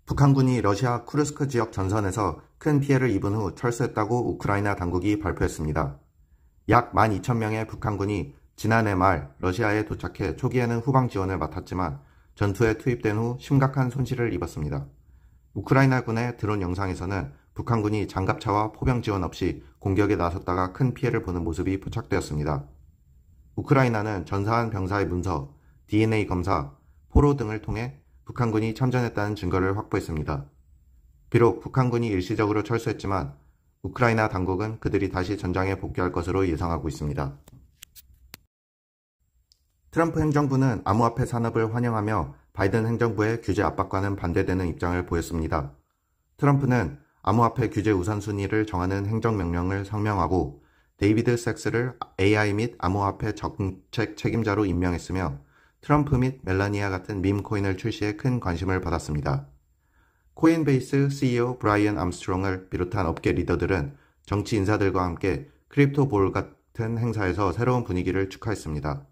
북한군이 러시아 쿠르스크 지역 전선에서 큰 피해를 입은 후 철수했다고 우크라이나 당국이 발표했습니다. 약 12,000명의 북한군이 지난해 말 러시아에 도착해 초기에는 후방 지원을 맡았지만 전투에 투입된 후 심각한 손실을 입었습니다. 우크라이나군의 드론 영상에서는 북한군이 장갑차와 포병 지원 없이 공격에 나섰다가 큰 피해를 보는 모습이 포착되었습니다. 우크라이나는 전사한 병사의 문서, DNA 검사, 포로 등을 통해 북한군이 참전했다는 증거를 확보했습니다. 비록 북한군이 일시적으로 철수했지만 우크라이나 당국은 그들이 다시 전장에 복귀할 것으로 예상하고 있습니다. 트럼프 행정부는 암호화폐 산업을 환영하며 바이든 행정부의 규제 압박과는 반대되는 입장을 보였습니다. 트럼프는 암호화폐 규제 우선순위를 정하는 행정명령을 상명하고 데이비드 섹스를 AI 및 암호화폐 정책 책임자로 임명했으며 트럼프 및 멜라니아 같은 밈 코인을 출시해 큰 관심을 받았습니다. 코인베이스 CEO 브라이언 암스트롱을 비롯한 업계 리더들은 정치 인사들과 함께 크립토 볼 같은 행사에서 새로운 분위기를 축하했습니다.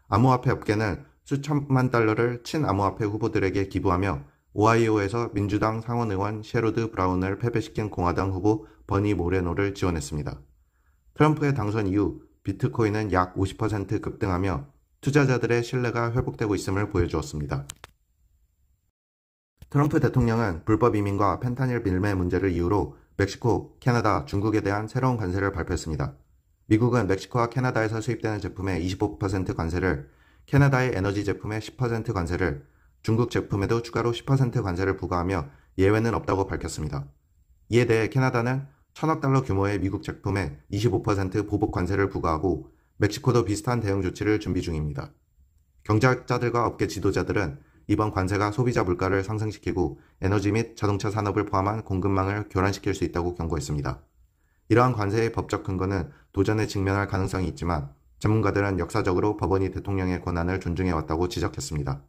암호화폐 업계는 수천만 달러를 친암호화폐 후보들에게 기부하며 오하이오에서 민주당 상원의원 셰로드 브라운을 패배시킨 공화당 후보 버니 모레노를 지원했습니다. 트럼프의 당선 이후 비트코인은 약 50% 급등하며 투자자들의 신뢰가 회복되고 있음을 보여주었습니다. 트럼프 대통령은 불법 이민과 펜타닐 밀매 문제를 이유로 멕시코, 캐나다, 중국에 대한 새로운 관세를 발표했습니다. 미국은 멕시코와 캐나다에서 수입되는 제품에 25% 관세를, 캐나다의 에너지 제품에 10% 관세를, 중국 제품에도 추가로 10% 관세를 부과하며 예외는 없다고 밝혔습니다. 이에 대해 캐나다는 1,000억 달러 규모의 미국 제품에 25% 보복 관세를 부과하고 멕시코도 비슷한 대응 조치를 준비 중입니다. 경제학자들과 업계 지도자들은 이번 관세가 소비자 물가를 상승시키고 에너지 및 자동차 산업을 포함한 공급망을 교란시킬 수 있다고 경고했습니다. 이러한 관세의 법적 근거는 도전에 직면할 가능성이 있지만 전문가들은 역사적으로 법원이 대통령의 권한을 존중해왔다고 지적했습니다.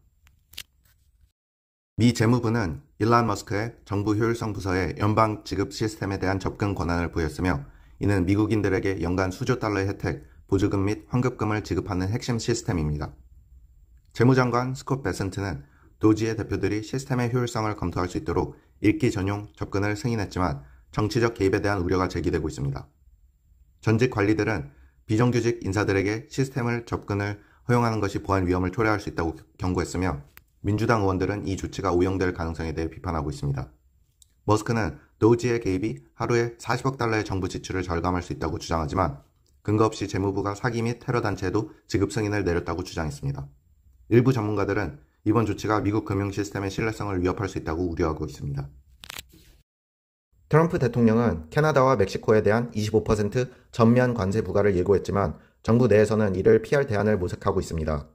미 재무부는 일론 머스크의 정부 효율성 부서의 연방 지급 시스템에 대한 접근 권한을 부여했으며 이는 미국인들에게 연간 수조 달러의 혜택, 보조금 및 환급금을 지급하는 핵심 시스템입니다. 재무장관 스콧 베센트는 도지의 대표들이 시스템의 효율성을 검토할 수 있도록 읽기 전용 접근을 승인했지만 정치적 개입에 대한 우려가 제기되고 있습니다. 전직 관리들은 비정규직 인사들에게 시스템을 접근을 허용하는 것이 보안 위험을 초래할 수 있다고 경고했으며 민주당 의원들은 이 조치가 오용될 가능성에 대해 비판하고 있습니다. 머스크는 도지의 개입이 하루에 40억 달러의 정부 지출을 절감할 수 있다고 주장하지만 근거 없이 재무부가 사기 및 테러 단체에도 지급 승인을 내렸다고 주장했습니다. 일부 전문가들은 이번 조치가 미국 금융 시스템의 신뢰성을 위협할 수 있다고 우려하고 있습니다. 트럼프 대통령은 캐나다와 멕시코에 대한 25% 전면 관세 부과를 예고했지만 정부 내에서는 이를 피할 대안을 모색하고 있습니다.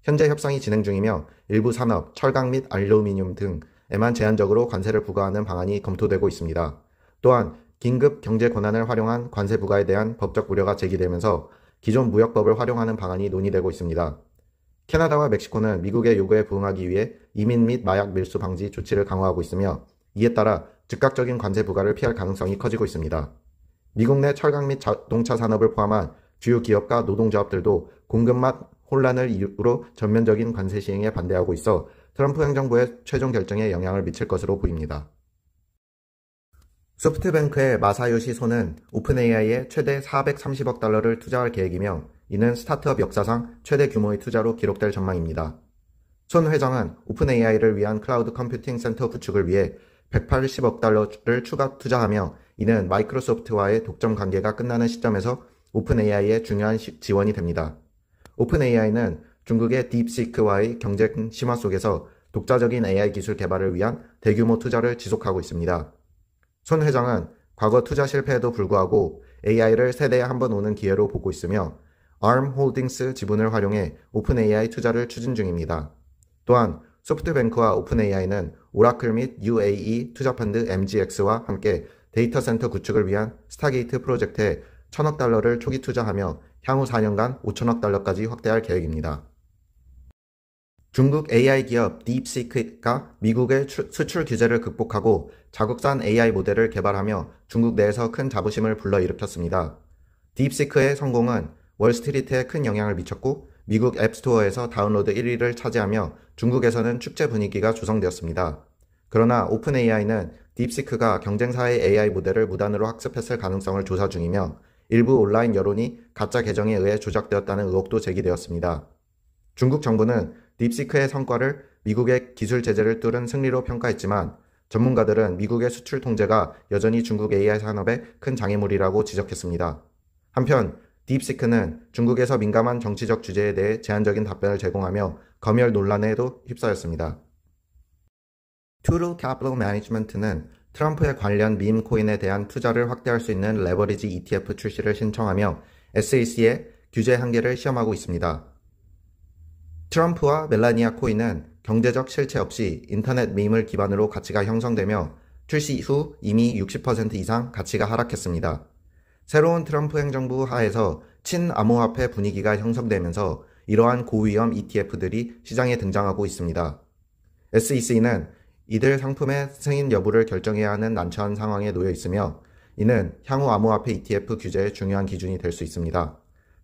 현재 협상이 진행 중이며 일부 산업, 철강 및 알루미늄 등에만 제한적으로 관세를 부과하는 방안이 검토되고 있습니다. 또한 긴급 경제 권한을 활용한 관세 부과에 대한 법적 우려가 제기되면서 기존 무역법을 활용하는 방안이 논의되고 있습니다. 캐나다와 멕시코는 미국의 요구에 부응하기 위해 이민 및 마약 밀수 방지 조치를 강화하고 있으며 이에 따라 즉각적인 관세 부과를 피할 가능성이 커지고 있습니다. 미국 내 철강 및 자동차 산업을 포함한 주요 기업과 노동조합들도 공급망 혼란을 이유로 전면적인 관세 시행에 반대하고 있어 트럼프 행정부의 최종 결정에 영향을 미칠 것으로 보입니다. 소프트뱅크의 마사요시 손은 오픈AI에 최대 430억 달러를 투자할 계획이며 이는 스타트업 역사상 최대 규모의 투자로 기록될 전망입니다. 손 회장은 오픈AI를 위한 클라우드 컴퓨팅 센터 구축을 위해 180억 달러를 추가 투자하며 이는 마이크로소프트와의 독점 관계가 끝나는 시점에서 오픈AI의 중요한 지원이 됩니다. 오픈AI는 중국의 딥시크와의 경쟁 심화 속에서 독자적인 AI 기술 개발을 위한 대규모 투자를 지속하고 있습니다. 손 회장은 과거 투자 실패에도 불구하고 AI를 세대에 한 번 오는 기회로 보고 있으며 ARM 홀딩스 지분을 활용해 오픈AI 투자를 추진 중입니다. 또한 소프트뱅크와 오픈AI는 오라클 및 UAE 투자펀드 MGX와 함께 데이터 센터 구축을 위한 스타게이트 프로젝트에 1,000억 달러를 초기 투자하며 향후 4년간 5천억 달러까지 확대할 계획입니다. 중국 AI 기업 딥시크가 미국의 수출 규제를 극복하고 자국산 AI 모델을 개발하며 중국 내에서 큰 자부심을 불러일으켰습니다. 딥시크의 성공은 월스트리트에 큰 영향을 미쳤고 미국 앱스토어에서 다운로드 1위를 차지하며 중국에서는 축제 분위기가 조성되었습니다. 그러나 오픈 AI는 딥시크가 경쟁사의 AI 모델을 무단으로 학습했을 가능성을 조사 중이며 일부 온라인 여론이 가짜 계정에 의해 조작되었다는 의혹도 제기되었습니다. 중국 정부는 딥시크의 성과를 미국의 기술 제재를 뚫은 승리로 평가했지만 전문가들은 미국의 수출 통제가 여전히 중국 AI 산업의 큰 장애물이라고 지적했습니다. 한편 딥시크는 중국에서 민감한 정치적 주제에 대해 제한적인 답변을 제공하며 검열 논란에도 휩싸였습니다. Turtle Capital Management는 트럼프에 관련 밈 코인에 대한 투자를 확대할 수 있는 레버리지 ETF 출시를 신청하며 SEC의 규제 한계를 시험하고 있습니다. 트럼프와 멜라니아 코인은 경제적 실체 없이 인터넷 밈을 기반으로 가치가 형성되며 출시 후 이미 60% 이상 가치가 하락했습니다. 새로운 트럼프 행정부 하에서 친암호화폐 분위기가 형성되면서 이러한 고위험 ETF들이 시장에 등장하고 있습니다. SEC는 이들 상품의 승인 여부를 결정해야 하는 난처한 상황에 놓여 있으며 이는 향후 암호화폐 ETF 규제의 중요한 기준이 될 수 있습니다.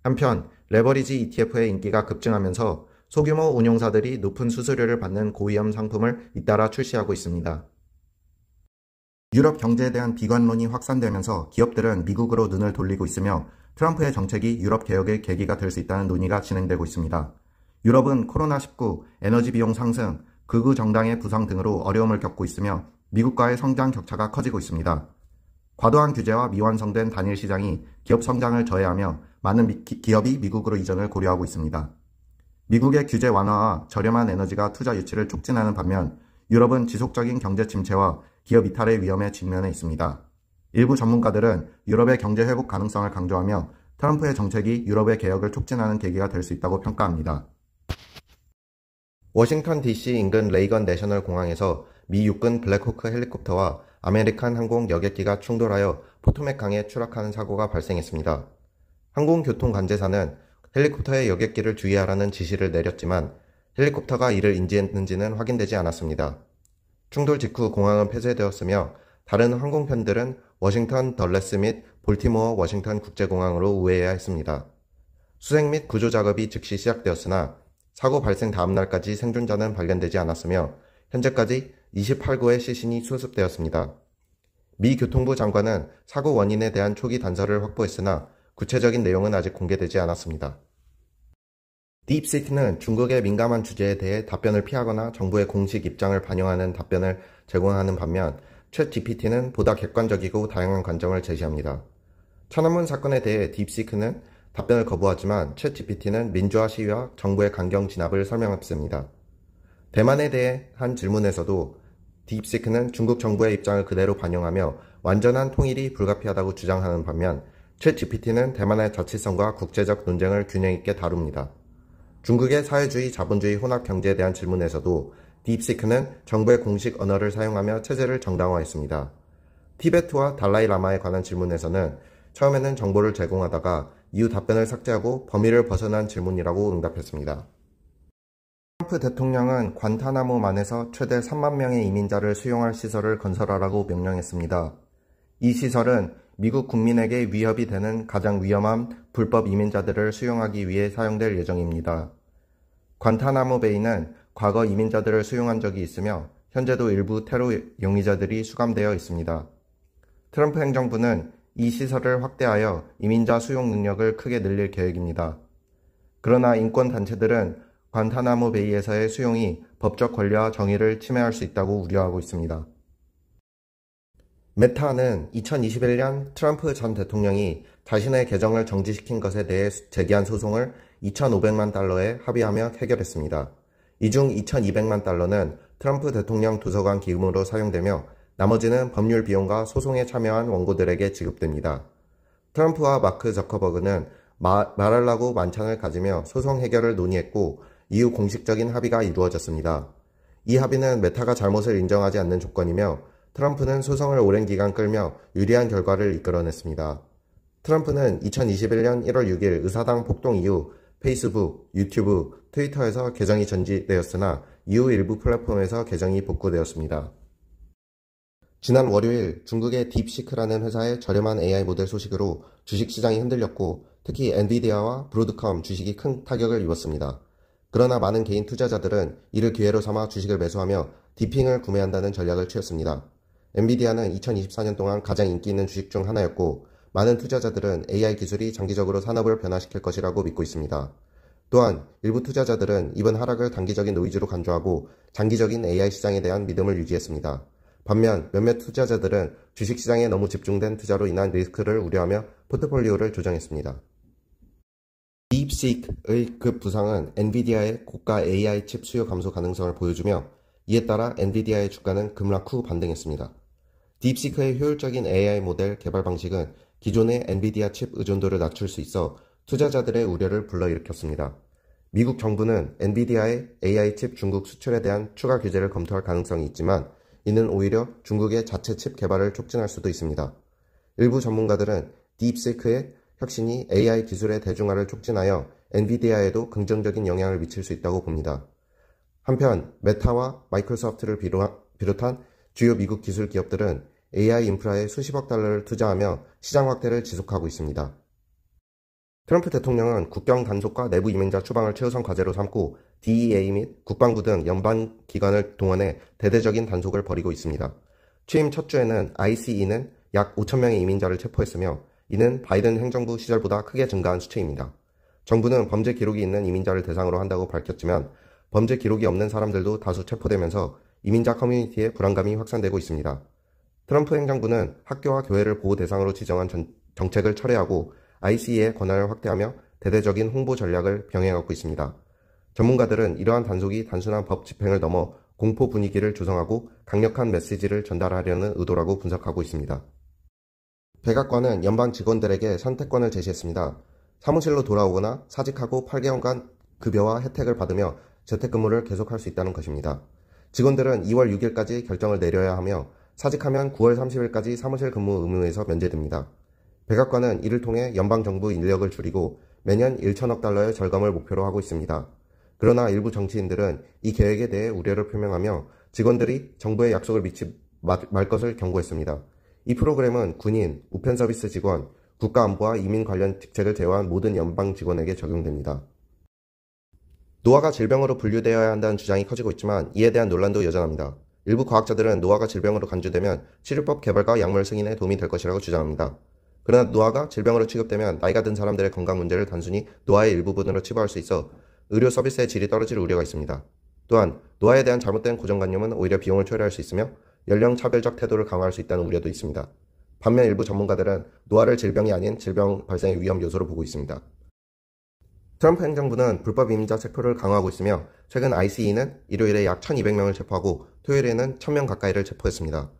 한편 레버리지 ETF의 인기가 급증하면서 소규모 운용사들이 높은 수수료를 받는 고위험 상품을 잇따라 출시하고 있습니다. 유럽 경제에 대한 비관론이 확산되면서 기업들은 미국으로 눈을 돌리고 있으며 트럼프의 정책이 유럽 개혁의 계기가 될 수 있다는 논의가 진행되고 있습니다. 유럽은 코로나19, 에너지 비용 상승, 극우 정당의 부상 등으로 어려움을 겪고 있으며 미국과의 성장 격차가 커지고 있습니다. 과도한 규제와 미완성된 단일 시장이 기업 성장을 저해하며 많은 기업이 미국으로 이전을 고려하고 있습니다. 미국의 규제 완화와 저렴한 에너지가 투자 유치를 촉진하는 반면 유럽은 지속적인 경제 침체와 기업 이탈의 위험에 직면해 있습니다. 일부 전문가들은 유럽의 경제 회복 가능성을 강조하며 트럼프의 정책이 유럽의 개혁을 촉진하는 계기가 될 수 있다고 평가합니다. 워싱턴 DC 인근 레이건 내셔널 공항에서 미 육군 블랙호크 헬리콥터와 아메리칸 항공 여객기가 충돌하여 포토맥 강에 추락하는 사고가 발생했습니다. 항공교통 관제사는 헬리콥터의 여객기를 주의하라는 지시를 내렸지만 헬리콥터가 이를 인지했는지는 확인되지 않았습니다. 충돌 직후 공항은 폐쇄되었으며 다른 항공편들은 워싱턴 덜레스 및 볼티모어 워싱턴 국제공항으로 우회해야 했습니다. 수색 및 구조 작업이 즉시 시작되었으나 사고 발생 다음 날까지 생존자는 발견되지 않았으며 현재까지 28구의 시신이 수습되었습니다. 미 교통부 장관은 사고 원인에 대한 초기 단서를 확보했으나 구체적인 내용은 아직 공개되지 않았습니다. 딥시크는 중국의 민감한 주제에 대해 답변을 피하거나 정부의 공식 입장을 반영하는 답변을 제공하는 반면 챗GPT는 보다 객관적이고 다양한 관점을 제시합니다. 천안문 사건에 대해 딥시크는 답변을 거부하지만 챗GPT는 민주화 시위와 정부의 강경 진압을 설명했습니다. 대만에 대한 질문에서도 딥시크는 중국 정부의 입장을 그대로 반영하며 완전한 통일이 불가피하다고 주장하는 반면 챗GPT는 대만의 자치성과 국제적 논쟁을 균형 있게 다룹니다. 중국의 사회주의, 자본주의 혼합 경제에 대한 질문에서도 딥시크는 정부의 공식 언어를 사용하며 체제를 정당화했습니다. 티베트와 달라이 라마에 관한 질문에서는 처음에는 정보를 제공하다가 이후 답변을 삭제하고 범위를 벗어난 질문이라고 응답했습니다. 트럼프 대통령은 관타나모만에서 최대 3만 명의 이민자를 수용할 시설을 건설하라고 명령했습니다. 이 시설은 미국 국민에게 위협이 되는 가장 위험한 불법 이민자들을 수용하기 위해 사용될 예정입니다. 관타나모 베이는 과거 이민자들을 수용한 적이 있으며 현재도 일부 테러 용의자들이 수감되어 있습니다. 트럼프 행정부는 이 시설을 확대하여 이민자 수용 능력을 크게 늘릴 계획입니다. 그러나 인권단체들은 관타나모 베이에서의 수용이 법적 권리와 정의를 침해할 수 있다고 우려하고 있습니다. 메타는 2021년 트럼프 전 대통령이 자신의 계정을 정지시킨 것에 대해 제기한 소송을 2,500만 달러에 합의하며 해결했습니다. 이 중 2,200만 달러는 트럼프 대통령 도서관 기금으로 사용되며 나머지는 법률 비용과 소송에 참여한 원고들에게 지급됩니다. 트럼프와 마크 저커버그는 말하려고 만찬을 가지며 소송 해결을 논의했고 이후 공식적인 합의가 이루어졌습니다. 이 합의는 메타가 잘못을 인정하지 않는 조건이며 트럼프는 소송을 오랜 기간 끌며 유리한 결과를 이끌어냈습니다. 트럼프는 2021년 1월 6일 의사당 폭동 이후 페이스북, 유튜브, 트위터에서 계정이 정지되었으나 이후 일부 플랫폼에서 계정이 복구되었습니다. 지난 월요일 중국의 딥시크라는 회사의 저렴한 AI 모델 소식으로 주식시장이 흔들렸고 특히 엔비디아와 브로드컴 주식이 큰 타격을 입었습니다. 그러나 많은 개인 투자자들은 이를 기회로 삼아 주식을 매수하며 디핑을 구매한다는 전략을 취했습니다. 엔비디아는 2024년 동안 가장 인기 있는 주식 중 하나였고, 많은 투자자들은 AI 기술이 장기적으로 산업을 변화시킬 것이라고 믿고 있습니다. 또한 일부 투자자들은 이번 하락을 단기적인 노이즈로 간주하고 장기적인 AI 시장에 대한 믿음을 유지했습니다. 반면 몇몇 투자자들은 주식시장에 너무 집중된 투자로 인한 리스크를 우려하며 포트폴리오를 조정했습니다. 딥시크의 급 부상은 엔비디아의 고가 AI 칩 수요 감소 가능성을 보여주며, 이에 따라 엔비디아의 주가는 급락 후 반등했습니다. 딥시크의 효율적인 AI 모델 개발 방식은 기존의 엔비디아 칩 의존도를 낮출 수 있어 투자자들의 우려를 불러일으켰습니다. 미국 정부는 엔비디아의 AI 칩 중국 수출에 대한 추가 규제를 검토할 가능성이 있지만, 이는 오히려 중국의 자체 칩 개발을 촉진할 수도 있습니다. 일부 전문가들은 딥시크의 혁신이 AI 기술의 대중화를 촉진하여 엔비디아에도 긍정적인 영향을 미칠 수 있다고 봅니다. 한편 메타와 마이크로소프트를 비롯한 주요 미국 기술 기업들은 AI 인프라에 수십억 달러를 투자하며 시장 확대를 지속하고 있습니다. 트럼프 대통령은 국경 단속과 내부 이민자 추방을 최우선 과제로 삼고 DEA 및 국방부 등 연방 기관을 동원해 대대적인 단속을 벌이고 있습니다. 취임 첫 주에는 ICE는 약 5,000명의 이민자를 체포했으며, 이는 바이든 행정부 시절보다 크게 증가한 수치입니다. 정부는 범죄 기록이 있는 이민자를 대상으로 한다고 밝혔지만, 범죄 기록이 없는 사람들도 다수 체포되면서 이민자 커뮤니티의 불안감이 확산되고 있습니다. 트럼프 행정부는 학교와 교회를 보호 대상으로 지정한 정책을 철회하고 ICE의 권한을 확대하며 대대적인 홍보 전략을 병행하고 있습니다. 전문가들은 이러한 단속이 단순한 법 집행을 넘어 공포 분위기를 조성하고 강력한 메시지를 전달하려는 의도라고 분석하고 있습니다. 백악관은 연방 직원들에게 선택권을 제시했습니다. 사무실로 돌아오거나 사직하고 8개월간 급여와 혜택을 받으며 재택근무를 계속할 수 있다는 것입니다. 직원들은 2월 6일까지 결정을 내려야 하며, 사직하면 9월 30일까지 사무실 근무 의무에서 면제됩니다. 백악관은 이를 통해 연방정부 인력을 줄이고 매년 1천억 달러의 절감을 목표로 하고 있습니다. 그러나 일부 정치인들은 이 계획에 대해 우려를 표명하며 직원들이 정부의 약속을 믿지 말 것을 경고했습니다. 이 프로그램은 군인, 우편 서비스 직원, 국가안보와 이민 관련 직책을 제외한 모든 연방 직원에게 적용됩니다. 노화가 질병으로 분류되어야 한다는 주장이 커지고 있지만, 이에 대한 논란도 여전합니다. 일부 과학자들은 노화가 질병으로 간주되면 치료법 개발과 약물 승인에 도움이 될 것이라고 주장합니다. 그러나 노화가 질병으로 취급되면 나이가 든 사람들의 건강 문제를 단순히 노화의 일부분으로 치부할 수 있어 의료 서비스의 질이 떨어질 우려가 있습니다. 또한 노화에 대한 잘못된 고정관념은 오히려 비용을 초래할 수 있으며 연령 차별적 태도를 강화할 수 있다는 우려도 있습니다. 반면 일부 전문가들은 노화를 질병이 아닌 질병 발생의 위험 요소로 보고 있습니다. 트럼프 행정부는 불법 이민자 체포를 강화하고 있으며, 최근 ICE는 일요일에 약 1,200명을 체포하고 토요일에는 1,000명 가까이를 체포했습니다.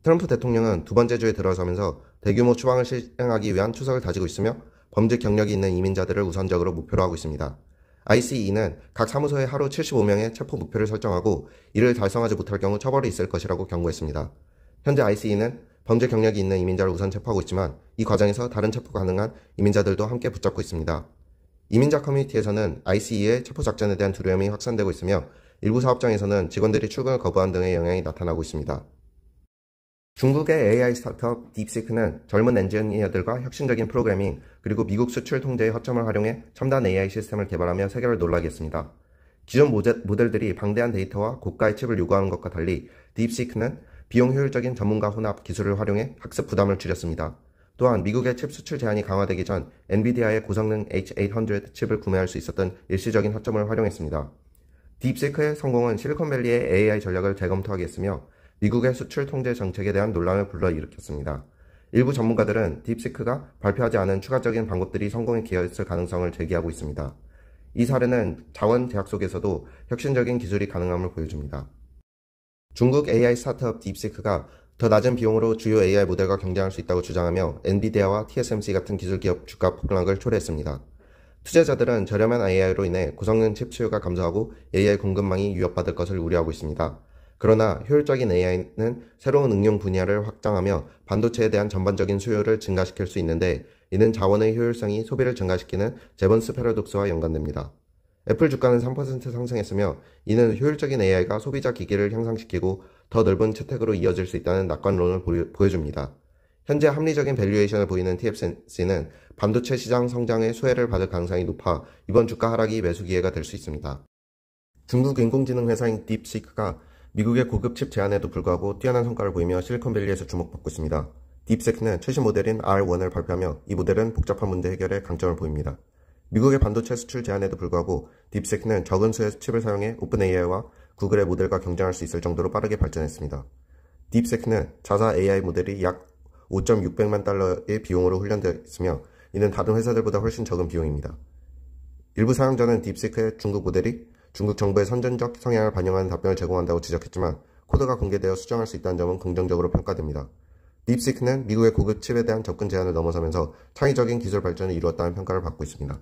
트럼프 대통령은 두 번째 주에 들어서면서 대규모 추방을 실행하기 위한 투석을 다지고 있으며, 범죄 경력이 있는 이민자들을 우선적으로 목표로 하고 있습니다. ICE는 각 사무소에 하루 75명의 체포 목표를 설정하고 이를 달성하지 못할 경우 처벌이 있을 것이라고 경고했습니다. 현재 ICE는 범죄 경력이 있는 이민자를 우선 체포하고 있지만, 이 과정에서 다른 체포 가능한 이민자들도 함께 붙잡고 있습니다. 이민자 커뮤니티에서는 ICE의 체포 작전에 대한 두려움이 확산되고 있으며, 일부 사업장에서는 직원들이 출근을 거부한 등의 영향이 나타나고 있습니다. 중국의 AI 스타트업 딥시크는 젊은 엔지니어들과 혁신적인 프로그래밍, 그리고 미국 수출 통제의 허점을 활용해 첨단 AI 시스템을 개발하며 세계를 놀라게 했습니다. 기존 모델들이 방대한 데이터와 고가의 칩을 요구하는 것과 달리 딥시크는 비용 효율적인 전문가 혼합 기술을 활용해 학습 부담을 줄였습니다. 또한 미국의 칩 수출 제한이 강화되기 전 엔비디아의 고성능 H800 칩을 구매할 수 있었던 일시적인 허점을 활용했습니다. 딥시크의 성공은 실리콘밸리의 AI 전략을 재검토하게 했으며, 미국의 수출 통제 정책에 대한 논란을 불러일으켰습니다. 일부 전문가들은 딥시크가 발표하지 않은 추가적인 방법들이 성공에 기여했을 가능성을 제기하고 있습니다. 이 사례는 자원 제약 속에서도 혁신적인 기술이 가능함을 보여줍니다. 중국 AI 스타트업 딥시크가 더 낮은 비용으로 주요 AI 모델과 경쟁할 수 있다고 주장하며 엔비디아와 TSMC 같은 기술 기업 주가 폭락을 초래했습니다. 투자자들은 저렴한 AI로 인해 고성능 칩 수요가 감소하고 AI 공급망이 위협받을 것을 우려하고 있습니다. 그러나 효율적인 AI는 새로운 응용 분야를 확장하며 반도체에 대한 전반적인 수요를 증가시킬 수 있는데, 이는 자원의 효율성이 소비를 증가시키는 제번스 패러독스와 연관됩니다. 애플 주가는 3% 상승했으며, 이는 효율적인 AI가 소비자 기기를 향상시키고 더 넓은 채택으로 이어질 수 있다는 낙관론을 보여줍니다. 현재 합리적인 밸류에이션을 보이는 TSMC는 반도체 시장 성장의 수혜를 받을 가능성이 높아 이번 주가 하락이 매수 기회가 될 수 있습니다. 중국 인공지능 회사인 딥시크가 미국의 고급 칩 제안에도 불구하고 뛰어난 성과를 보이며 실리콘밸리에서 주목받고 있습니다. 딥시크는 최신 모델인 R1을 발표하며 이 모델은 복잡한 문제 해결에 강점을 보입니다. 미국의 반도체 수출 제한에도 불구하고 딥시크는 적은 수의 칩을 사용해 오픈AI와 구글의 모델과 경쟁할 수 있을 정도로 빠르게 발전했습니다. 딥시크는 자사 AI 모델이 약 5,600만 달러의 비용으로 훈련되어 있으며 이는 다른 회사들보다 훨씬 적은 비용입니다. 일부 사용자는 딥시크의 중국 모델이 중국 정부의 선전적 성향을 반영하는 답변을 제공한다고 지적했지만 코드가 공개되어 수정할 수 있다는 점은 긍정적으로 평가됩니다. 딥시크는 미국의 고급 칩에 대한 접근 제한을 넘어서면서 창의적인 기술 발전을 이루었다는 평가를 받고 있습니다.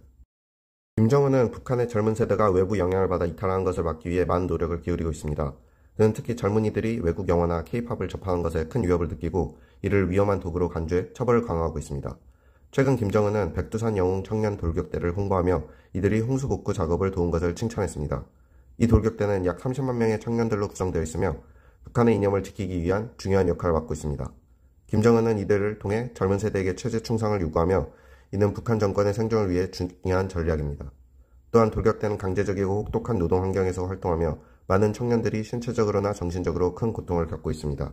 김정은은 북한의 젊은 세대가 외부 영향을 받아 이탈하는 것을 막기 위해 많은 노력을 기울이고 있습니다. 그는 특히 젊은이들이 외국 영화나 K-팝을 접하는 것에 큰 위협을 느끼고 이를 위험한 도구로 간주해 처벌을 강화하고 있습니다. 최근 김정은은 백두산 영웅 청년 돌격대를 홍보하며 이들이 홍수복구 작업을 도운 것을 칭찬했습니다. 이 돌격대는 약 30만 명의 청년들로 구성되어 있으며 북한의 이념을 지키기 위한 중요한 역할을 맡고 있습니다. 김정은은 이들을 통해 젊은 세대에게 체제 충성을 요구하며 이는 북한 정권의 생존을 위해 중요한 전략입니다. 또한 돌격대는 강제적이고 혹독한 노동 환경에서 활동하며 많은 청년들이 신체적으로나 정신적으로 큰 고통을 겪고 있습니다.